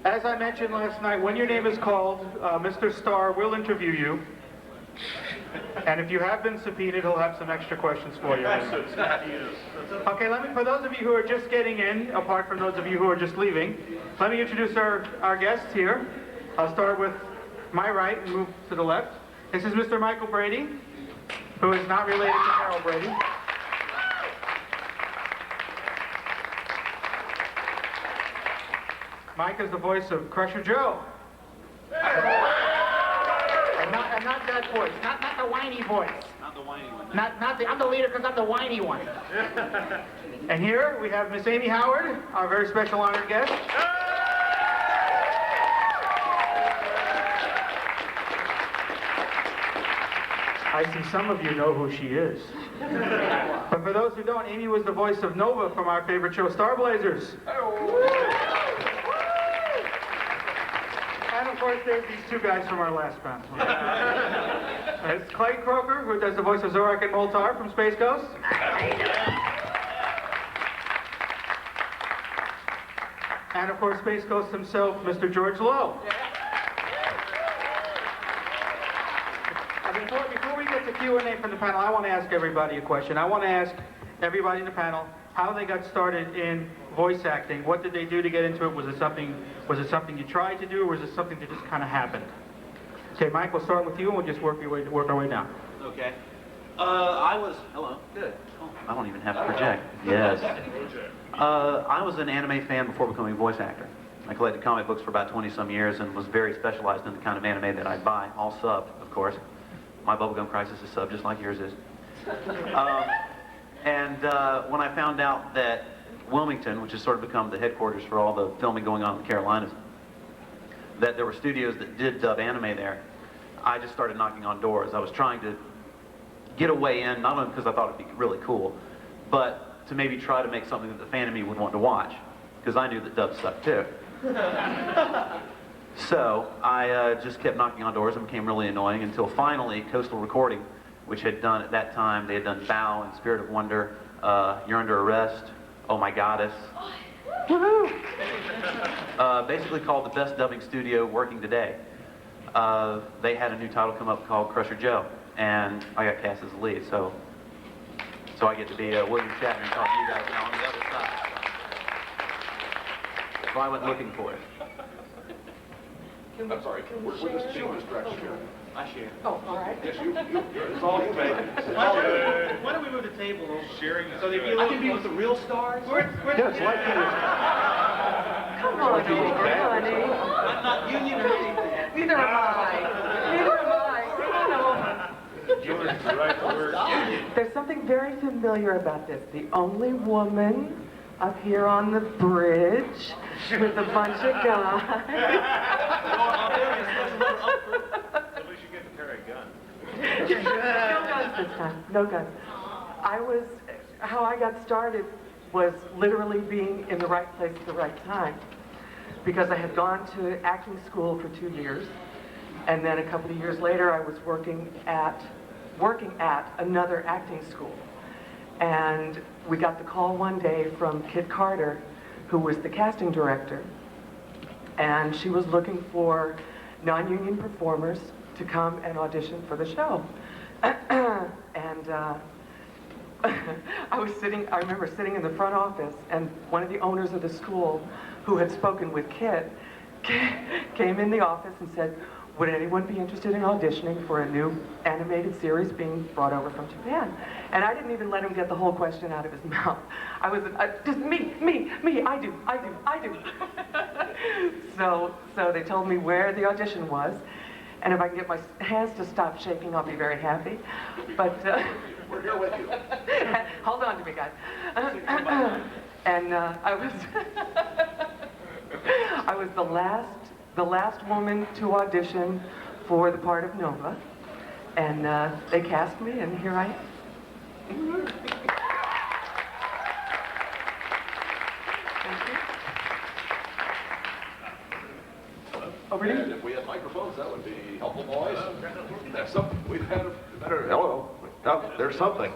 As I mentioned last night, when your name is called, Mr. Starr will interview you. And if you have been subpoenaed, he'll have some extra questions for you. Okay, for those of you who are just getting in, apart from those of you who are just leaving, let me introduce our guests here. I'll start with my right and move to the left. This is Mr. Michael Brady, who is not related to Carol Brady. Mike is the voice of Crusher Joe. And not that voice, not the whiny voice. Not the whiny one. I'm the leader because I'm the whiny one. And here we have Miss Amy Howard, our very special honored guest. I see some of you know who she is. But for those who don't, Amy was the voice of Nova from our favorite show, Star Blazers. And of course, there's these two guys from our last band. It's Clay Croker, who does the voice of Zorak and Moltar from Space Ghost. And of course, Space Ghost himself, Mr. George Lowe. Before we get to Q&A from the panel, I want to ask everybody a question. I want to ask everybody in the panel how they got started in voice acting. What did they do to get into it? Was it something you tried to do, or was it something that just kind of happened? Okay, Mike, we'll start with you, and we'll just work our way down. Okay. Hello. Good. Oh, I don't even have to project. Yes. I was an anime fan before becoming a voice actor. I collected comic books for about 20-some years and was very specialized in the kind of anime that I'd buy, all subbed, of course. My Bubblegum Crisis is subbed just like yours is. When I found out that Wilmington, which has sort of become the headquarters for all the filming going on in the Carolinas, that there were studios that did dub anime there, I just started knocking on doors. I was trying to get a way in, not only because I thought it'd be really cool, but to maybe try to make something that the fan in me would want to watch, because I knew that dubs sucked too. So I just kept knocking on doors and became really annoying until finally Coastal Recording, which had done at that time, they had done Bow and Spirit of Wonder, You're Under Arrest, Oh My Goddess. Woohoo! Basically called the best dubbing studio working today. They had a new title come up called Crusher Joe, and I got cast as the lead, so I get to be William Shatner and talk to you guys now on the other side. So I went looking for it. I'm sorry, we're just being distracted here. I share. Oh, all right. Yes, it's all you, baby. Why don't we move the table over? Sharing So they I can be with the real stars? Yes, like Come on, honey. I'm not union or anything. Neither am I. Neither am I. Union's the right word. There's something very familiar about this. The only woman up here on the bridge with a bunch of guys. Somebody should get to carry a gun. No guns this time. No guns. How I got started was literally being in the right place at the right time. Because I had gone to acting school for 2 years, and then a couple of years later I was working at another acting school. And we got the call one day from Kit Carter, who was the casting director, and she was looking for non-union performers to come and audition for the show. And I remember sitting in the front office, and one of the owners of the school who had spoken with Kit came in the office and said, would anyone be interested in auditioning for a new animated series being brought over from Japan? And I didn't even let him get the whole question out of his mouth. I was just me, I do. So they told me where the audition was, and if I can get my hands to stop shaking, I'll be very happy. But We're here with you. hold on to me, guys. And I was the last woman to audition for the part of Nova, and they cast me, and here I am. Thank you. Over to And you. if we had microphones, that would be helpful, boys. That's something. We've had a better. Hello. Oh, there's something.